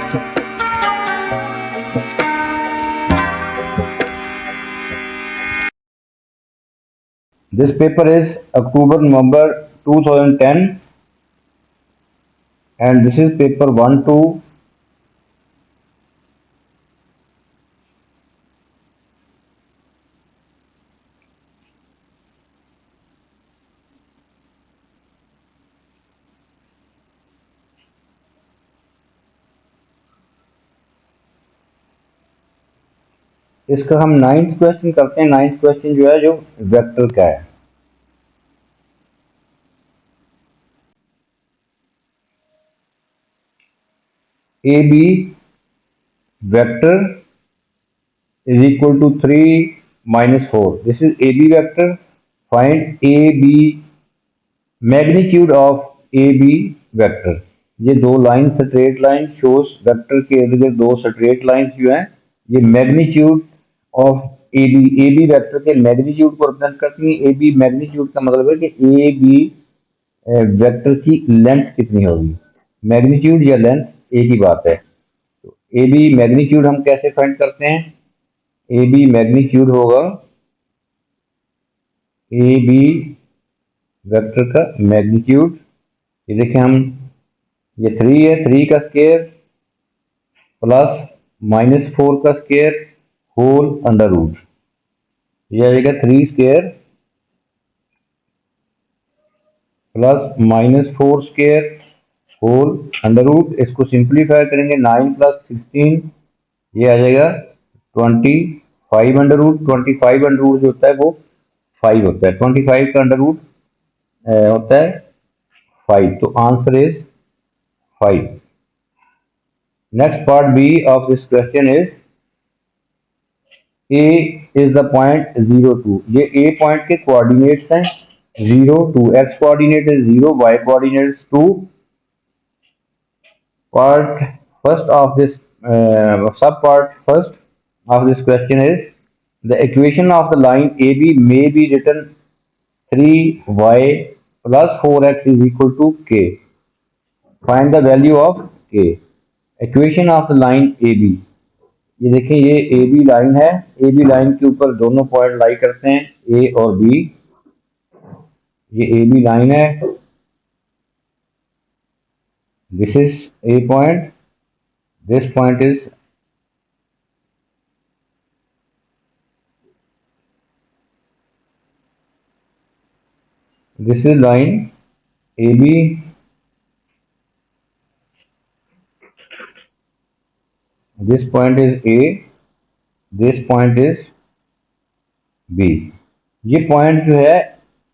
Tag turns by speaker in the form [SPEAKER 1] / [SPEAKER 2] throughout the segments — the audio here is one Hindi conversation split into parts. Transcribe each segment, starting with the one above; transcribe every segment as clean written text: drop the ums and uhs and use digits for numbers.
[SPEAKER 1] This paper is October-November 2010, and this is paper 1-2. इसका हम 9th क्वेश्चन करते हैं। 9th क्वेश्चन जो है, जो वेक्टर का है। A B vector is equal to 3 minus 4. This is AB vector. Find AB magnitude of AB vector. ये दो line straight line shows vector के इर्द गिर्द दो स्ट्रेट लाइन जो है, ये मैग्नीट्यूड ऑफ AB वेक्टर के मैग्नीट्यूड को रिप्रेजेंट करती है। AB मैग्नीट्यूड का मतलब है कि AB वेक्टर की लेंथ कितनी होगी। मैग्नीट्यूड या लेंथ एक ही बात है। तो AB मैग्नीट्यूड हम कैसे फाइंड करते हैं? ए बी मैग्नीट्यूड होगा ए बी वेक्टर का मैग्नीट्यूड। ये देखें हम, ये 3 है, 3 का स्क्वायर प्लस -4 का स्क्वायर होल अंडर रूट। ये आएगा 3 square plus -4 square whole under root. इसको सिंप्लीफाई करेंगे 9 + 16, ये आ जाएगा 25 अंडर रूट। 25 अंडर रूट जो होता है वो 5 होता है। 25 का अंडर रूट होता है 5, तो answer is 5। Next part B of this question is A is the point 0 2। ये ए पॉइंट के कोऑर्डिनेट्स हैं 0 2। X coordinate is 0, Y coordinate is 2। Part first of this sub part first of this question is the equation of the line AB may be written 3y plus 4x is equal to k. Find the value of k. Equation of the line AB. ये देखें, ये AB लाइन है। AB लाइन के ऊपर दोनों पॉइंट लाई करते हैं, A और B। ये AB लाइन है। This is A point. This point is this is line AB. This point is A, this point is B. ये पॉइंट जो है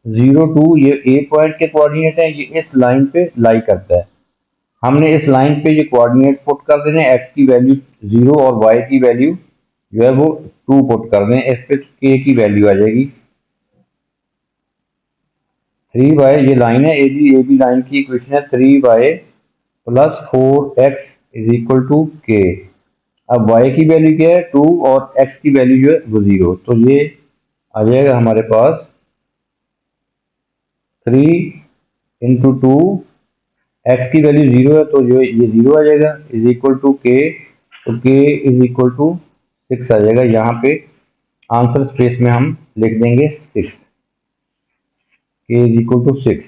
[SPEAKER 1] 0 2, ये A पॉइंट के कोऑर्डिनेट है, ये इस लाइन पे लाई करता है। हमने इस लाइन पे ये कोऑर्डिनेट पुट कर देने, x की वैल्यू 0 और y की वैल्यू जो है वो 2 पुट कर दें। इस पे k की वैल्यू आ जाएगी 3y। ये लाइन है AB लाइन की इक्वेशन है 3y + 4x is equal to k। अब y की वैल्यू क्या है 2 और x की वैल्यू जो है वो 0, तो ये आ जाएगा हमारे पास 3 × 2। x की वैल्यू 0 है तो जो ये 0 आ जाएगा इज इक्वल टू k, तो k इज इक्वल टू 6 आ जाएगा। यहाँ पे आंसर स्पेस में हम लिख देंगे 6, k is equal to 6।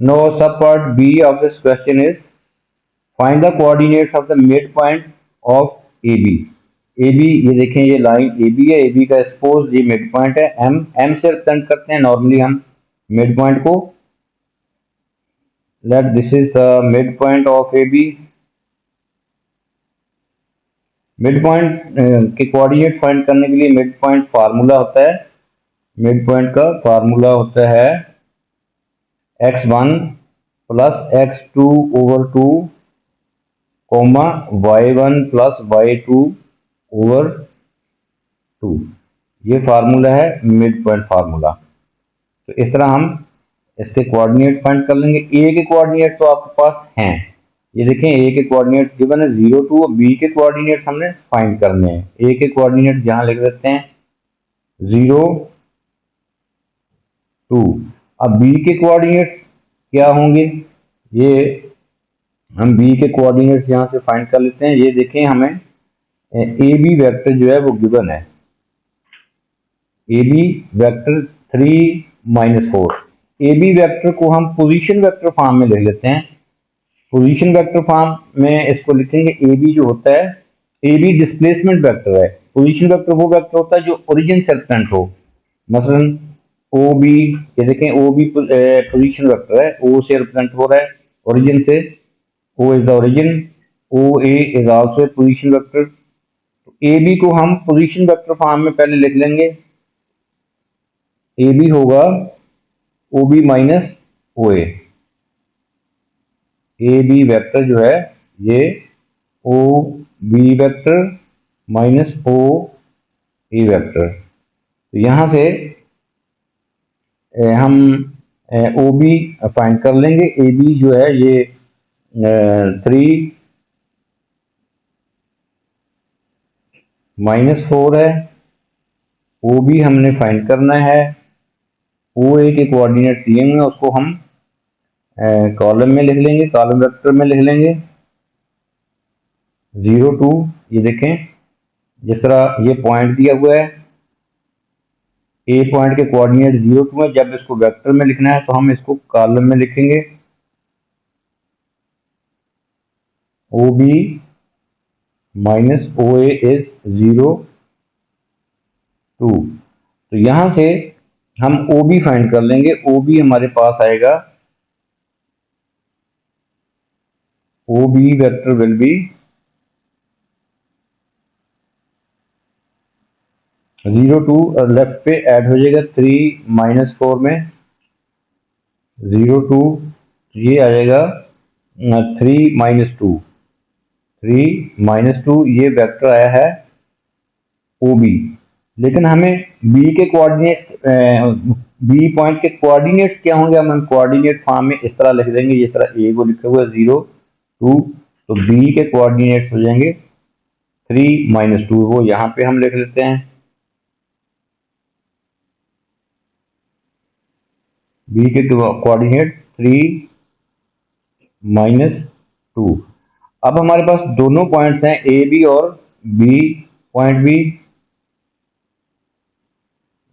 [SPEAKER 1] No sub part B of this question is find the coordinates of the mid point of A B. A B, ये देखें, ये लाइन ए बी है। ए बी का सपोज ये मिड पॉइंट है, एम से रिप्रेजेंट करते हैं नॉर्मली हम मिड पॉइंट को। Let this is the mid point of A B. Mid point के कोऑर्डिनेट फाइंड करने के लिए मिड पॉइंट फार्मूला होता है। मिड पॉइंट का फार्मूला होता है x1 + x2 / 2, y1 + y2 / 2। ये फार्मूला है मिड पॉइंट फार्मूला। तो इस तरह हम इसके कोऑर्डिनेट फाइंड कर लेंगे। ए के कोऑर्डिनेट तो आपके पास हैं, ये देखें, ए के कोऑर्डिनेट्स गिवन है 0 2, और बी के कोऑर्डिनेट्स हमने फाइंड करने हैं। ए के कोऑर्डिनेट यहां लिख देते हैं 0 2। अब बी के कोऑर्डिनेट्स क्या होंगे? ये हम बी के कोऑर्डिनेट्स यहाँ से फाइंड कर लेते हैं। ये देखें, हमें ए बी वेक्टर जो है वो गिवन है। A B vector 3 - 4। A B vector को हम पोजीशन वेक्टर फॉर्म में लिख लेते हैं। पोजीशन वेक्टर फॉर्म में इसको लिखेंगे, ए बी जो होता है, ए बी डिस्प्लेसमेंट वेक्टर है। पोजीशन वेक्टर वो वेक्टर होता है जो ओरिजिन से रिप्रेजेंट हो। मसलन ओ बी, ये देखें ओ बी पोजीशन वेक्टर है, ओ से रिप्रेजेंट हो रहा है ओरिजिन से, O is the origin, O A is also a position vector. A B को हम पोजीशन वेक्टर फॉर्म में पहले लिख लेंगे। ए बी होगा O B minus O A. A B vector जो है ये O B vector minus O A vector. तो यहाँ से हम ओ बी फाइंड कर लेंगे। ए बी जो है ये 3 - 4 है। ओ बी हमने फाइंड करना है। ओ ए के कोऑर्डिनेट दिए हुए हैं, उसको हम कॉलम में लिख लेंगे, कॉलम वेक्टर में लिख लेंगे 0 2। ये देखें, जिस तरह ये पॉइंट दिया हुआ है, ए पॉइंट के कोऑर्डिनेट 0 2 है। जब इसको वेक्टर में लिखना है तो हम इसको कॉलम में लिखेंगे O B minus O A is 0 2। तो यहां से हम ओ बी फाइंड कर लेंगे। ओ बी हमारे पास आएगा, O B vector will be 0 2 और लेफ्ट पे ऐड हो जाएगा 3 - 4 में 0 2। ये आ जाएगा 3 - 2। 3 - 2 ये वेक्टर आया है ओ बी। लेकिन हमें बी के कोऑर्डिनेट्स, बी पॉइंट के कोऑर्डिनेट्स क्या होंगे, हम कोऑर्डिनेट फॉर्म में इस तरह लिख देंगे, जिस तरह ए को लिखा हुआ है 0 2। तो बी के कोऑर्डिनेट्स हो जाएंगे 3 - 2। वो यहाँ पे हम लिख लेते हैं, बी के कोऑर्डिनेट 3 - 2। अब हमारे पास दोनों पॉइंट्स हैं, ए बी और बी पॉइंट भी।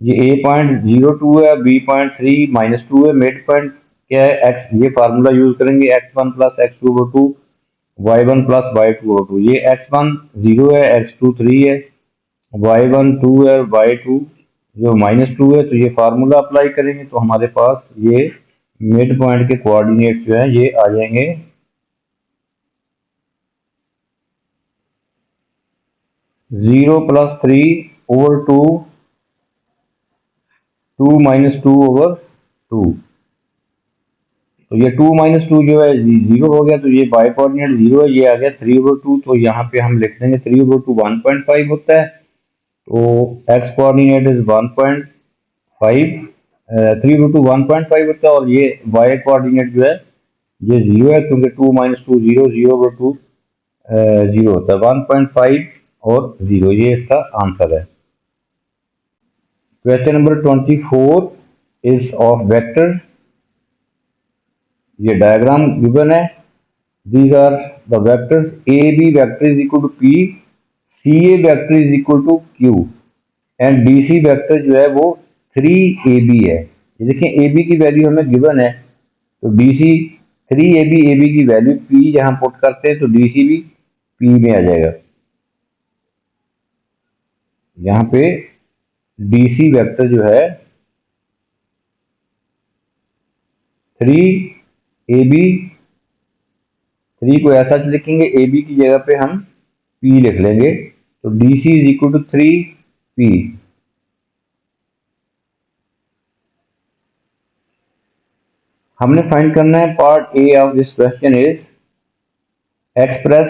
[SPEAKER 1] ये ए पॉइंट 0 2 है, बी पॉइंट 3 - 2 है। मिड पॉइंट क्या है, एक्स। ये फार्मूला यूज करेंगे, x1 + x2/2, y1 + y2/2। ये x1 0 है, x2 3 है, y1 2 है, y2 जो -2 है। तो ये फार्मूला अप्लाई करेंगे तो हमारे पास ये मिड पॉइंट के कोऑर्डिनेट जो है ये आ जाएंगे 0 + 3/2, 2 - 2/2। तो ये 2 - 2 जो है 0 हो गया, तो ये बाई कोऑर्डिनेट 0 है, ये आ गया 3/2। तो यहाँ पे हम लिख देंगे 3/2 1.5 होता है। तो एक्स कोऑर्डिनेट इज 1.5, 3/2 1.5 होता है। और ये वाई कोऑर्डिनेट जो है ये 0 है, क्योंकि 2 - 2 0, 0/2 0 होता है। 1.5 और 0, ये इसका आंसर है। Question number 24 is of vector. ये डायग्राम गिवन है। These are the vectors. AB vector is equal to P, CA vector is equal to Q and DC vector जो है वो 3AB है। ये देखें AB की वैल्यू हमें गिवन है, तो DC 3AB, AB की वैल्यू P जहां पुट करते हैं तो DC भी P में आ जाएगा। यहाँ पे DC वेक्टर जो है 3AB, 3 को ऐसा लिखेंगे, AB की जगह पे हम P लिख लेंगे। तो DC is equal to 3P। हमने फाइंड करना है, part A of this question is express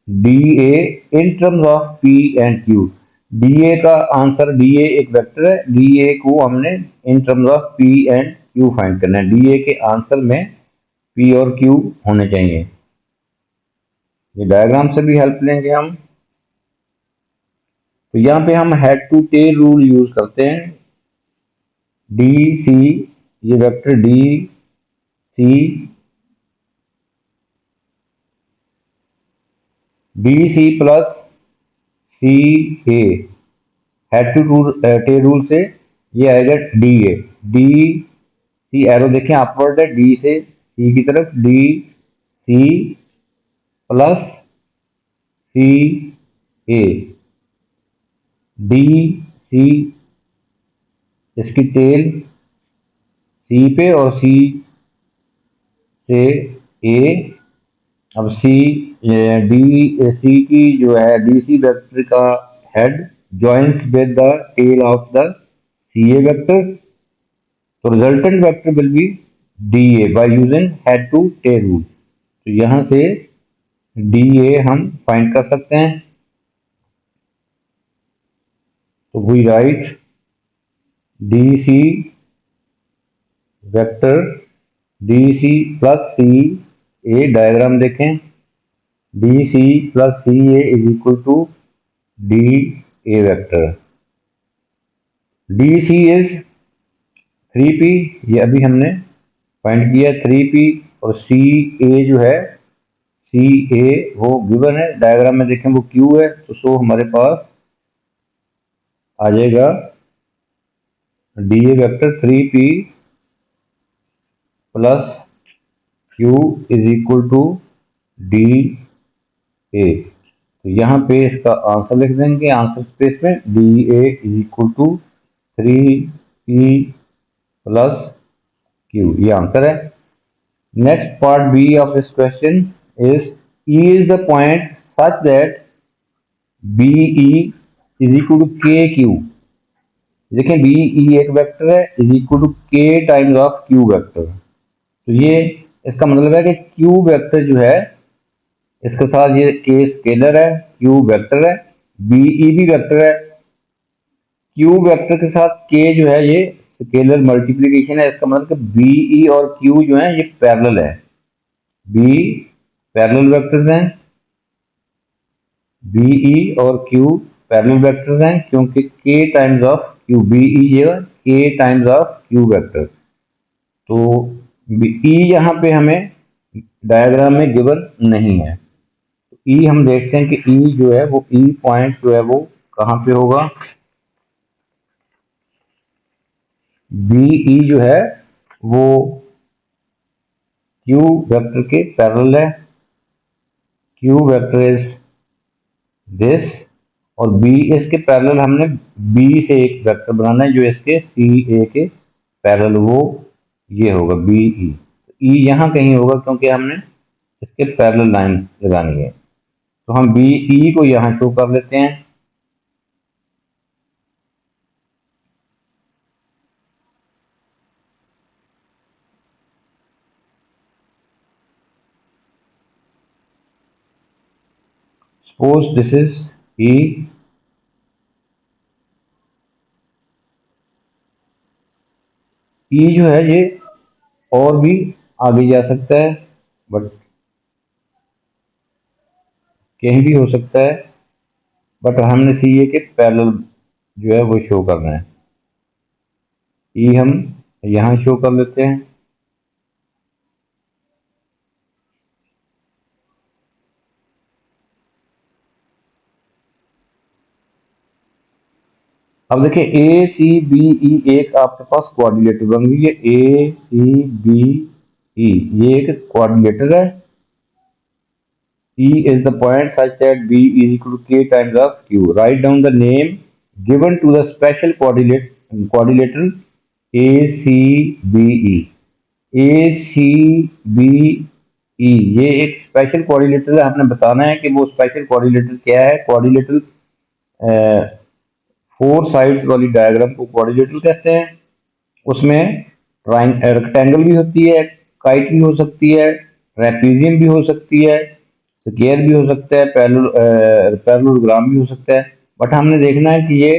[SPEAKER 1] D A in terms of P and Q. D A का आंसर, डी ए एक वेक्टर है, डी ए को हमने in terms of P and Q find करना है। डी ए के आंसर में पी और क्यू होने चाहिए। ये डायग्राम से भी हेल्प लेंगे हम। तो यहाँ पे हम head to tail rule use करते हैं। डी सी, ये vector D C D C plus C A, head to tail rule से ये आएगा D A. D C arrow देखें अपवर्ड है, डी से सी की तरफ, D C plus C A, D C इसकी टेल सी पे और सी से ए। अब सी डी सी की जो है डी सी वेक्टर का head joins with the tail of the C A vector, तो resultant vector will be D A by using head to tail rule. तो यहां से डी ए हम फाइंड कर सकते हैं। तो we write D C vector D C plus C A, diagram देखें, D C plus C A is equal to D A vector. D C is 3p, ये अभी हमने फाइंड किया 3p, और सी ए जो है सी ए वो गिवन है, डायग्राम में देखें वो क्यू है, तो सो हमारे पास आ जाएगा D A vector 3p plus Q is equal to D A. तो यहाँ पे इसका आंसर लिख देंगे, आंसर स्पेस में D A is equal to 3p plus Q, ये आंसर है। Next part B of this question is E is the point such that B E is equal to K Q. देखें बी ई एक वेक्टर है is equal to K times of Q vector. तो ये इसका मतलब है कि क्यू वेक्टर जो है इसके साथ ये के स्केलर है, क्यू वेक्टर है, बी ई भी वेक्टर है। क्यू वेक्टर के साथ के जो है ये स्केलर मल्टीप्लीकेशन है, इसका मतलब कि बी ई और क्यू जो है ये पैरेलल है, बी पैरेलल वेक्टर्स हैं, बी ई और क्यू पैरेलल वेक्टर्स हैं, क्योंकि K times of Q, B E ये K times of Q vector. तो ई यहाँ पे हमें डायग्राम में गिवन नहीं है। ई हम देखते हैं कि ई जो है वो ई पॉइंट जो है वो कहाँ पे होगा। बी ई जो है वो क्यू वेक्टर के पैरेलल है, क्यू वेक्टर इज दिस, और बी इसके पैरेलल हमने बी से एक वेक्टर बनाना है जो इसके सी ए के पैरेलल, वो ये होगा बी ई। ई यहाँ कहीं होगा क्योंकि हमने इसके पैरेलल लाइन लगानी है, तो हम बी ई को यहाँ शो कर लेते हैं। Suppose this is E, E जो है ये और भी आगे जा सकता है, बट कहीं भी हो सकता है, बट हमने सी ए के पैरेलल जो है वो शो करना है। ई हम यहाँ शो कर लेते हैं। अब देखिए ए सी बी ई एक आपके पास कोऑर्डिनेटर बन गई है, ए सी बी ई ये एक कोऑर्डिनेटर है। E is the point such that B is equal to K times of Q. Write down the name given to the special coordinator ACBE. ACBE ये एक स्पेशल कोऑर्डिनेटर है, हमने बताना है कि वो स्पेशल कोऑर्डिनेटर क्या है। कोऑर्डिनेटर 4 साइड्स वाली डायग्राम को कोऑर्डिनेटर कहते हैं। उसमें रेक्टेंगल भी होती है, काइट भी हो सकती है, ट्रेपीजियम भी हो सकती है, स्क्वायर भी हो सकता है, पैरेललोग्राम भी हो सकता है। बट हमने देखना है कि ये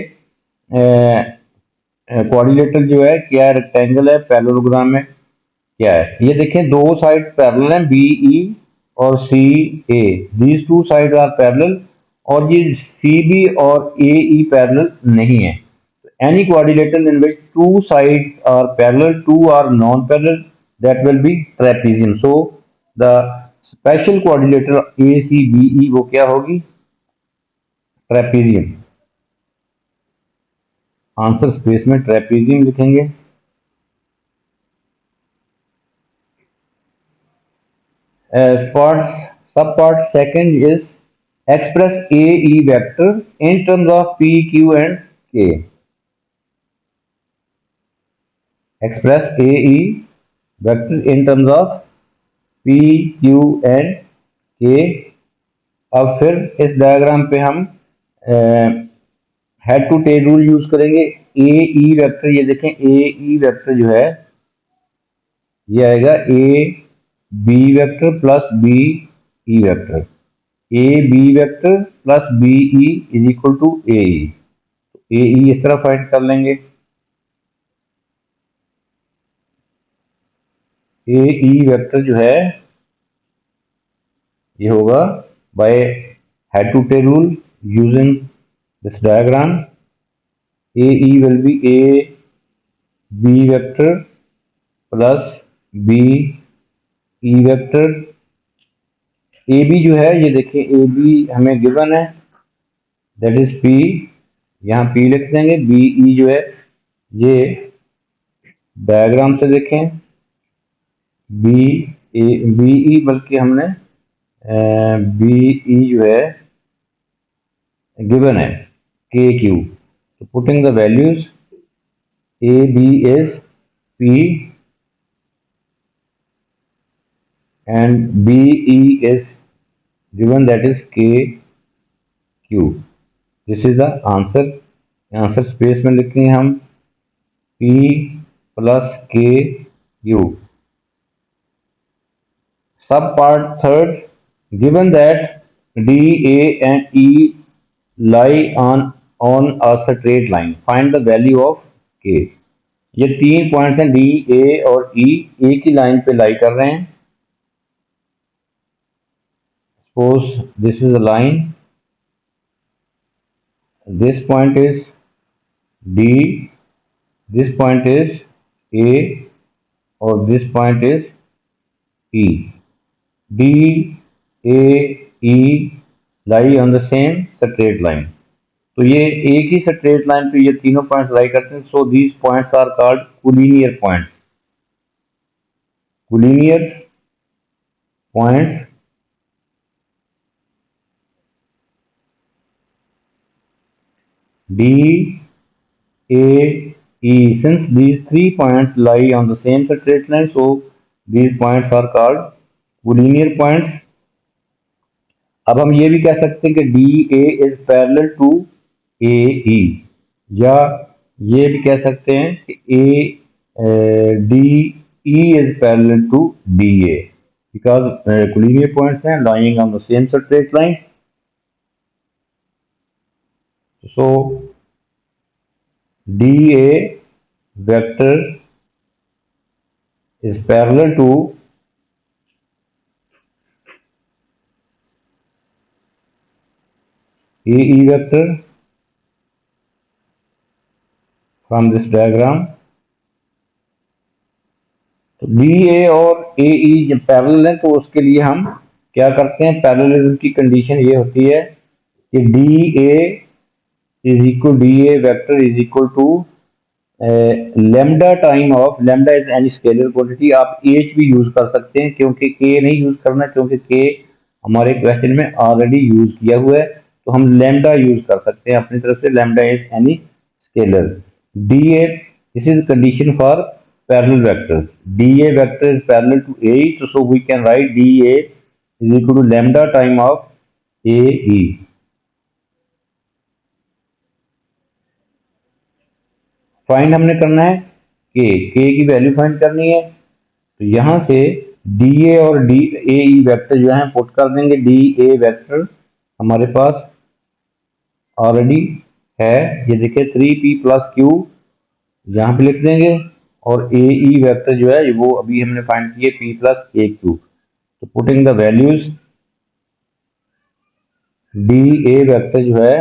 [SPEAKER 1] कोऑर्डिनेटर जो है क्या है, रेक्टेंगल है, पैरेललोग्राम है, क्या है। ये देखें दो साइड पैरेलल हैं, बी ई और C A, these two side are parallel, और ये सी बी और ए ई पैरेलल नहीं है। Any coordinator in which two sides are parallel, two are non-parallel, that will be trapezium. So the special coordinator A C B E वो क्या होगी? ट्रेपीजियम। आंसर स्पेस में ट्रेपीजियम लिखेंगे। Parts subpart second is express AE vector in terms of P, Q and K. Express AE vector in terms of P, Q and K. अब फिर इस डायग्राम पे हम head to tail rule use करेंगे। ए ई वेक्टर, ये देखें ए ई वेक्टर जो है ये आएगा A B vector plus B E vector. A B vector plus B E is equal to A E इस तरह फाइंड कर लेंगे। ए ई वेक्टर जो है ये होगा by head to tail rule using this diagram. A E will be A B vector plus B E vector. A B जो है ये देखिए ए बी हमें गिवन है, दैट इज पी, यहाँ पी लिख देंगे। बी ई जो है ये डायग्राम से देखें बी ए बी ई, बल्कि हमने बी ई जो है गिवन है के क्यू, तो putting the values A B is P and B E is given that is K Q. This is the answer. Answer space में लिखेंगे हम P plus K Q. Sub part third, given that D, A and E lie on a straight line, find the value of K। ये तीन पॉइंट्स हैं D, A और E एक ही लाइन पे लाई कर रहे हैं। Suppose this is a line, this point is D, this point is A और this point is E। D, A, E lie on the same straight line। तो ये एक ही स्ट्रेट लाइन पे ये तीनों पॉइंट्स लाई करते हैं। So these points are called collinear points. Collinear points D, A, E। Since these three points lie on the same straight line, so these points are called collinear points. अब हम ये भी कह सकते हैं कि D A is parallel to A E, या ये भी कह सकते हैं कि A D E is parallel to D A, because collinear points हैं lying on the same straight line. So D A vector is parallel to AE vector from this diagram। तो डी ए और ए ई जब पैरेलल है तो उसके लिए हम क्या करते हैं, पैरेललिज्म की कंडीशन ये होती है कि D A is equal D A vector is equal to lambda time of, lambda is any scalar quantity. आप एच भी यूज कर सकते हैं, क्योंकि के नहीं यूज करना, क्योंकि के हमारे क्वेश्चन में ऑलरेडी यूज किया हुआ है, तो हम लेमडा यूज कर सकते हैं अपनी तरफ से। Lambda is any scalar. D A, this is condition for parallel vectors. D A vector is parallel to A, तो so we can write D A is equal to lambda time of A E. Find हमने करना है के की वैल्यू फाइंड करनी है, तो यहां से डी ए और डी ए ई वेक्टर जो है पुट कर देंगे। डी ए वेक्टर हमारे पास ऑलरेडी है, ये देखिए 3p प्लस क्यू यहाँ पे लिख देंगे, और ए ई वेक्टर जो है वो अभी हमने फाइंड किए p प्लस ए क्यू। तो putting the values D A vector जो है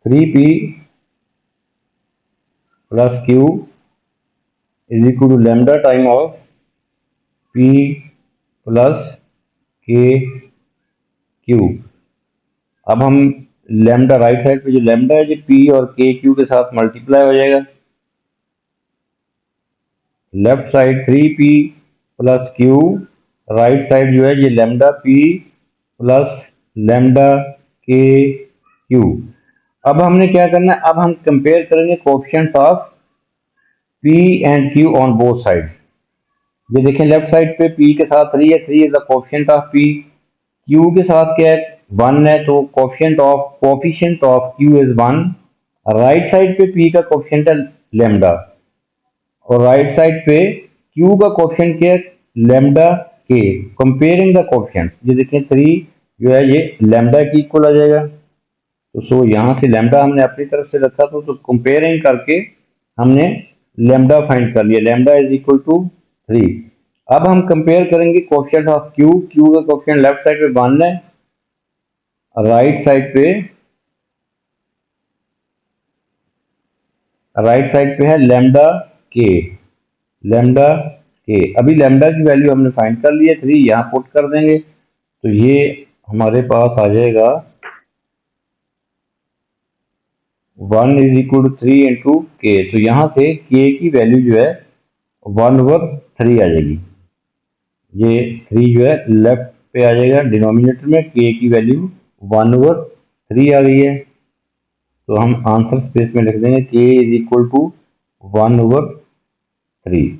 [SPEAKER 1] 3p plus Q is equal to lambda time of P plus K Q. अब हम लैम्डा राइट साइड पे जो लैम्डा है जो पी और के क्यू के साथ मल्टीप्लाई हो जाएगा। Left side 3p plus Q, right side जो है ये लैम्डा पी प्लस लैम्डा के क्यू। अब हमने क्या करना है, अब हम कंपेयर करेंगे coefficient of P and Q on both sides. ये देखें लेफ्ट साइड पे p के साथ 3 है, 3 is the coefficient of p। q के साथ क्या है 1 है, तो coefficient of q is 1। Right side पे p का कोएफिशिएंट है लैम्डा, और राइट साइड पे q का कोएफिशिएंट क्या है lambda k। Comparing the coefficients, ये देखें 3 जो है ये लैम्डा के इक्वल आ जाएगा। तो यहाँ से लैम्डा हमने अपनी तरफ से रखा तो कंपेयरिंग करके हमने लैम्डा फाइंड कर लिया, लैम्डा इज इक्वल टू 3। अब हम कंपेयर करेंगे कोएफिशिएंट ऑफ क्यू। क्यू का कोएफिशिएंट लेफ्ट साइड पे 1 है, राइट साइड पे है लैम्डा के। लैम्डा के अभी लैम्डा की वैल्यू हमने फाइंड कर ली है 3, यहाँ पुट कर देंगे तो ये हमारे पास आ जाएगा 1 इज इक्वल टू 3 इंटू के। तो यहाँ से के की वैल्यू जो है 1/3 आ जाएगी। ये 3 जो है लेफ्ट पे आ जाएगा डिनोमिनेटर में, के की वैल्यू 1/3 आ गई है। तो हम आंसर स्पेस में लिख देंगे के इज इक्वल टू 1/3।